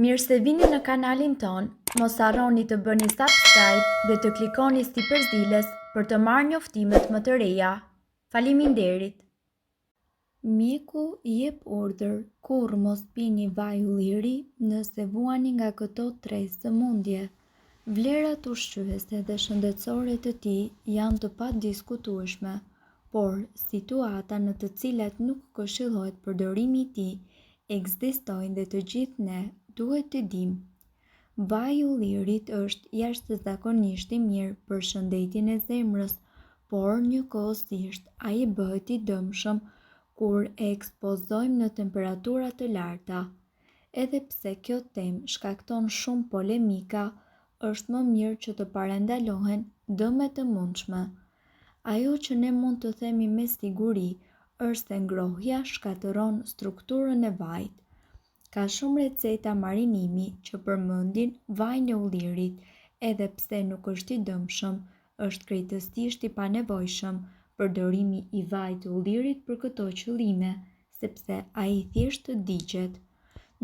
Mirë se vini në kanalin ton, mos harroni të bëni subscribe dhe të klikoni si përzieles për të marrë njoftimet më të reja. Faleminderit! Mjeku jep urdhër kurrë mos pini vaj ulliri nëse vuani nga këto 3 sëmundje. Vlerat ushqyese dhe shëndetësore të tij janë të padiskutueshme, por situata në të cilat nuk këshillohet përdorimi i tij ekzistojnë dhe të gjithë ne duhet të dimë. Vaji i ullirit është jashtëzakonisht i mirë për shëndetin e zemrës, por njëkohësisht ai bëhet i dëmshëm kur e ekspozojmë në temperatura të larta. Edhe pse kjo temë shkakton shumë polemika, është më mirë që të parandalohen dëmet e mundshme. Ajo që ne mund të themi me siguri është se ngrohja shkatëron strukturën e vajit. Ka shumë receta marinimi që përmendin vajin e ullirit, edhe pse nuk është i dëmshëm, është krejtësisht i panevojshëm përdorimi i vajit të ullirit për këto qëllime, sepse ai thjesht të digjet.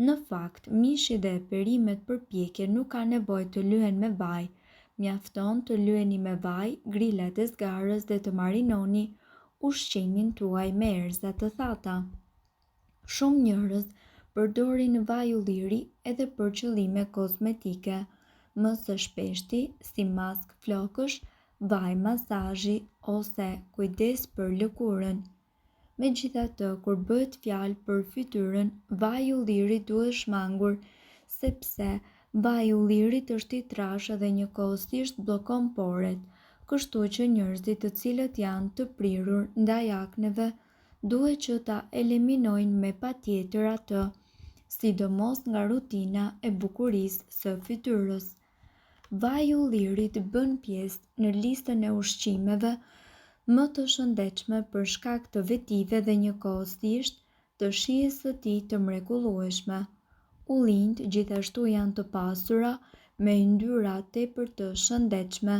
Në fakt, mishi dhe perimet për pjekje nuk ka nevojë të lyhen me vaj. Mjafton të lyheni me vaj, grilat e zgarës dhe të marinoni ushqimin tuaj me erëza të thata. Shumë njerëz përdorin vaj ulliri edhe për qëllime kozmetike, më së shpeshti si mask flokësh, vaj masazhi ose kujdes për lëkurën. Megjithatë, kur bëhet fjalë për fytyrën, vaji i ullirit duhet shmangur, sepse vaji i ullirit është i trashë dhe njëkohësisht bllokon poret, kështu që njerëzit të cilët janë të prirur ndaj akneve duhet që ta eliminojnë me patjetër atë, sidomos nga rutina e bukurisë së fytyrës. Vaji i ullirit bën pjesë në listën e ushqimeve më të shëndetshme për shkak të vetive dhe njëkohësisht të shijes së tij të mrekullueshme. Ullinjt gjithashtu janë të pasura me ynyra tepër të shëndetshme,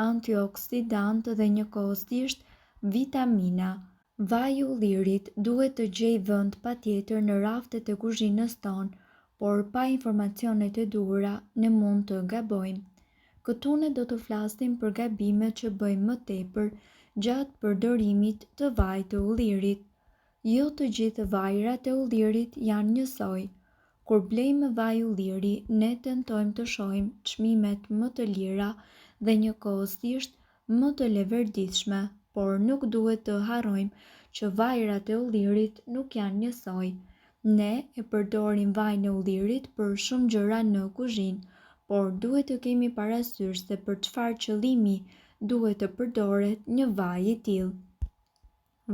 antioksidantë dhe njëkohësisht vitamina. Vaji i ullirit duhet të gjejë vend patjetër në raftet e kuzhinës tonë, por pa informacionet e duhura ne mund të gabojmë. Këtu ne do të flasim për gabimet që bëjmë më tepër gjatë përdorimit të vajit të ullirit. Jo të gjithë vajrat e ullirit janë njësoj. Kur blejmë vaj ulliri, ne tentojmë të shohim çmimet më të lira dhe njëkohësisht më të leverditshme, por nuk duhet të harrojmë që vajrat e ullirit nuk janë njësoj. Ne e përdorim vajin e ullirit për shumë gjëra në kuzhinë, por duhet të kemi parasysh se për çfarë qëllimi duhet të përdoret një vaj i tillë.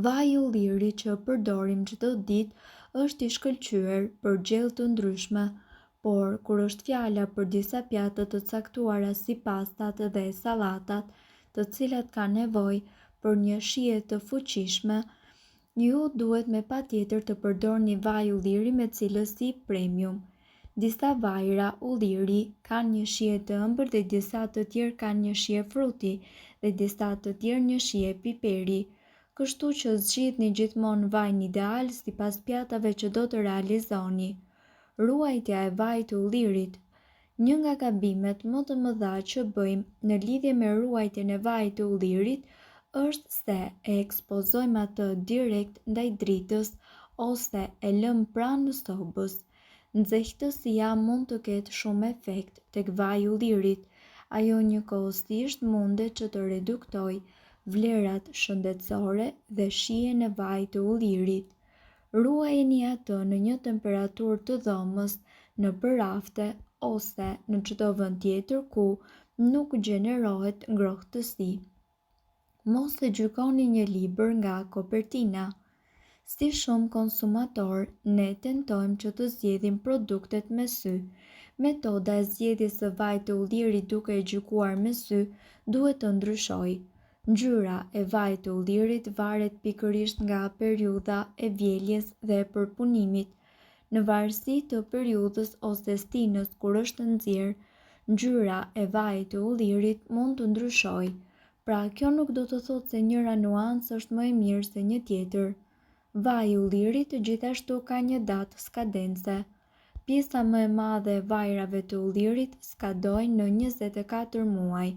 Vaji i ullirit që përdorim çdo ditë është i shkëlqyer për gjellë të ndryshme, por kur është fjala për disa pjatë të caktuara si pastat dhe sallatat, të cilat kanë nevojë për një shije të fuqishme, ju duhet me patjetër të përdorni vaj ulliri me cilësi premium. Disa vajra ulliri kanë një shije të ëmbël dhe disa të tjerë kanë një shije fruti dhe disa të tjerë një shije piperi, kështu që zgjidhni gjithmonë vajin ideal sipas pjatave që do të realizoni. Ruajtja e vajit të ullirit. Një nga gabimet më të mëdha që bëjmë në lidhje me ruajtjen e vajit të ullirit është se e ekspozojmë atë direkt ndaj dritës ose e lëmë pranë sobës. Nxehtësia mund të ketë shumë efekt tek vaji i ullirit. Ajo njëkohësisht mundet që të reduktojë vlerat shëndetësore dhe shijen e vajit të ullirit. Ruajeni atë në një temperaturë të dhomës, nëpër rafte ose në çdo vend tjetër ku nuk gjenerohet ngrohtësi. Mos e gjykoni një libër nga kopertina. Si shumë konsumatorë, ne tentojmë që të zgjedhim produktet me sy. Metoda e zgjedhjes së vajit të ullirit duke e gjykuar me sy duhet të ndryshojë. Ngjyra e vajit të ullirit varet pikërisht nga periudha e vjeljes dhe e përpunimit. Në varësi të periudhës ose stinës kur është nxjerr, ngjyra e vajit të ullirit mund të ndryshojë. Pra kjo nuk do të thotë se njëra nuancë është më e mirë se një tjetër. Vaji i ullirit gjithashtu ka një datë skadence. Pjesa më e madhe e vajrave të ullirit skadojnë në 24 muaj,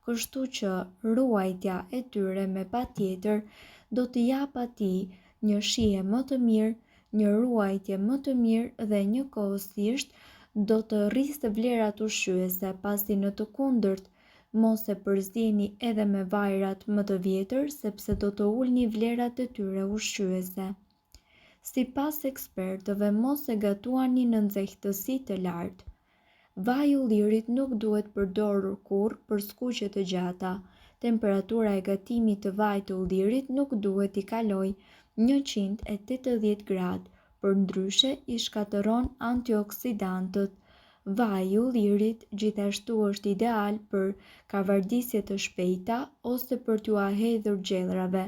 kështu që ruajtja e tyre me patjetër do të jap atij një shije më të mirë, një ruajtje më të mirë dhe njëkohësisht do të rrisë vlerat ushqyese, pasi në të kundërt mos e përzieni edhe me vajrat më të vjetër sepse do të ulni vlerat e tyre ushqyese. Sipas ekspertëve, mos e gatuani në nxehtësi të lartë. Vaji i ullirit nuk duhet përdorur kurrë për skuqje të gjata. Temperatura e gatimit të vajit të ullirit nuk duhet i kalojë 180 gradë, përndryshe i shkatëron antioksidantët. Vaji i ullirit gjithashtu është ideal për kavardisje të shpejta ose për t'u hedhur gjellrave,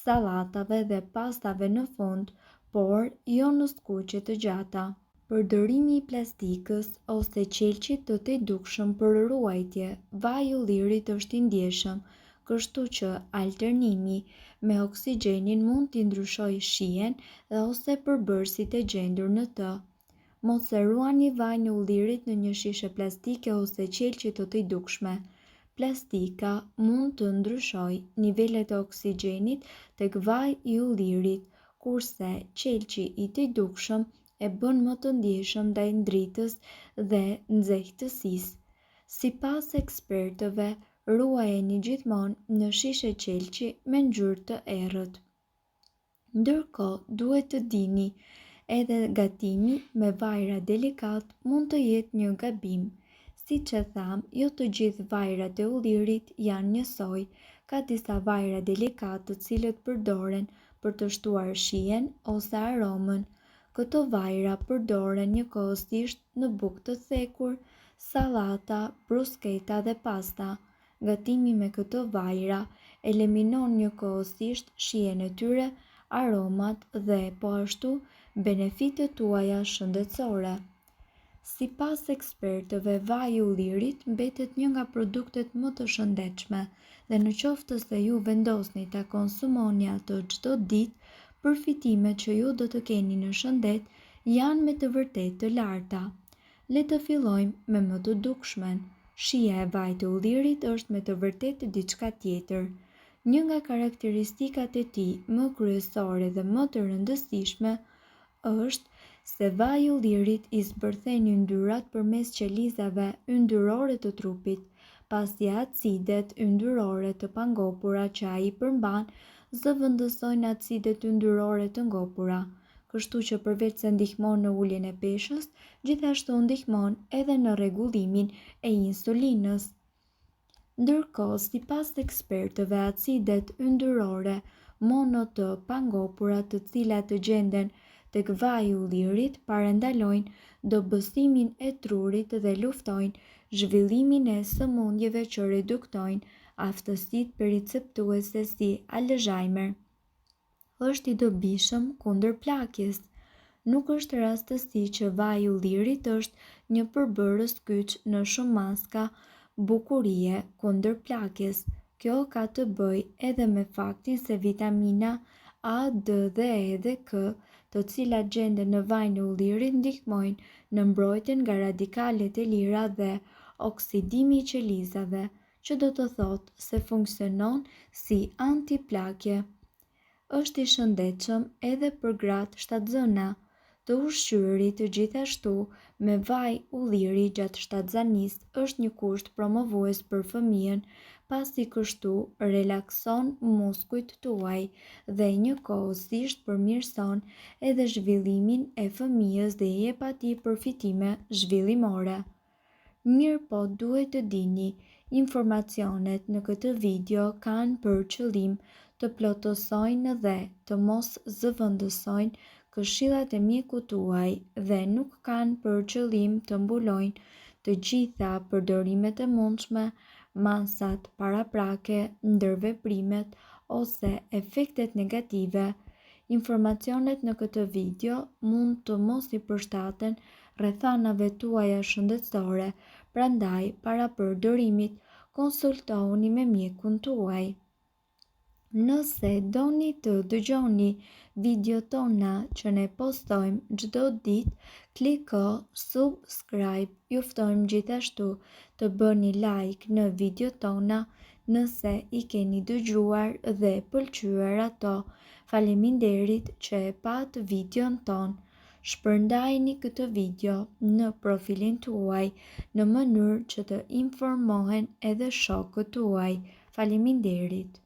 sallatave dhe pastave në fund, por jo në skuqje të gjata. Përdorimi i plastikës ose qelçit të tedukshëm për ruajtje. Vaji i ullirit është i ndjeshëm, kështu që alternimi me oksigjenin mund t'i ndryshojë shijen ose përbërësit e gjendur në të. Mos e ruani vajin e ullirit në një shishe plastike ose qelçi të tedukshme. Plastika mund të ndryshojë nivelet e oksigjenit tek vaji i ullirit, kurse qelçi i tedukshëm e bën më të ndjeshëm ndaj dritës dhe nxehtësisë. Sipas ekspertëve, ruajeni gjithmonë në shishe qelçi me ngjyrë të errët. Ndërkohë, duhet të dini, edhe gatimi me vajra delikat mund të jetë një gabim. Siç e tham, jo të gjithë vajrat e ullirit janë njësoj. Ka disa vajra delikat të cilët përdoren për të shtuar shijen ose aromën. Këto vajra përdoren njëkohësisht në bukë të thekur, sallata, brusketa dhe pasta. Gatimi me këto vajra eliminon njëkohësisht shijen e tyre, aromat dhe po ashtu benefitet tuaja shëndetësore. Sipas ekspertëve, vaji i ullirit mbetet një nga produktet më të shëndetshme dhe në qoftë se ju vendosni ta konsumoni atë çdo ditë, përfitimet që ju do të keni në shëndet janë me të vërtetë të larta. Le të fillojmë me më të dukshmen. Shija e vajit të ullirit është me të vërtetë diçka tjetër. Një nga karakteristikat e tij më kryesore dhe më të rëndësishme është se vaji i ullirit i zbërthen yndyrat përmes qelizave yndyrore të trupit, pasi acidet yndyrore të pangopura që ai përmban zëvendësojnë acidet yndyrore të ngopura, kështu që përveç se ndihmon në uljen e peshës, gjithashtu ndihmon edhe në rregullimin e insulinës. Ndërkohë, sipas ekspertëve, acidet yndyrore mono të pangopura, të cilat të gjenden tek vaji i ullirit, parandalojnë dobësimin e trurit dhe luftojnë zhvillimin e sëmundjeve që reduktojnë aftësitë periceptuese si Alzheimer. Është i dobishëm kundër plakjes. Nuk është rastësi që vaji i ullirit është një përbërës kyç në shumë maska bukurie kundër plakjes. Kjo ka të bëjë edhe me faktin se vitamina A, D dhe E dhe K, të cilat gjenden në vajin e ullirit, ndihmojnë në mbrojtjen nga radikalet e lira dhe oksidimi i qelizave, që do të thotë se funksionon si antiplakje. Është i shëndetshëm edhe për gratë shtatzëna. Të ushqyerit gjithashtu me vaj ulliri gjatë shtatzanisë është një kusht promovues për fëmijën, pasi kështu relakson muskujt tuaj dhe njëkohësisht përmirëson edhe zhvillimin e fëmijës dhe i jep atij përfitime zhvillimore. Mirë po, duhet të dini, informacionet në këtë video kanë për qëllim të plotësojnë dhe të mos zëvendësojnë këshillat e mjekut tuaj dhe nuk kanë për qëllim të mbulojnë të gjitha përdorimet e mundshme, masat paraprake, ndërveprimet ose efektet negative. Informacionet në këtë video mund të mos i përshtaten rrethanave tuaja shëndetësore, prandaj para përdorimit konsultohuni me mjekun tuaj. Nëse doni të dëgjoni video tona që ne postojmë çdo ditë, kliko subscribe. Ju ftojmë gjithashtu të bëni like në video tona nëse i keni dëgjuar dhe pëlqyer ato. Faleminderit që e pat videon ton. Shpërndajini këtë video në profilin tuaj në mënyrë që të informohen edhe shokët tuaj. Faleminderit.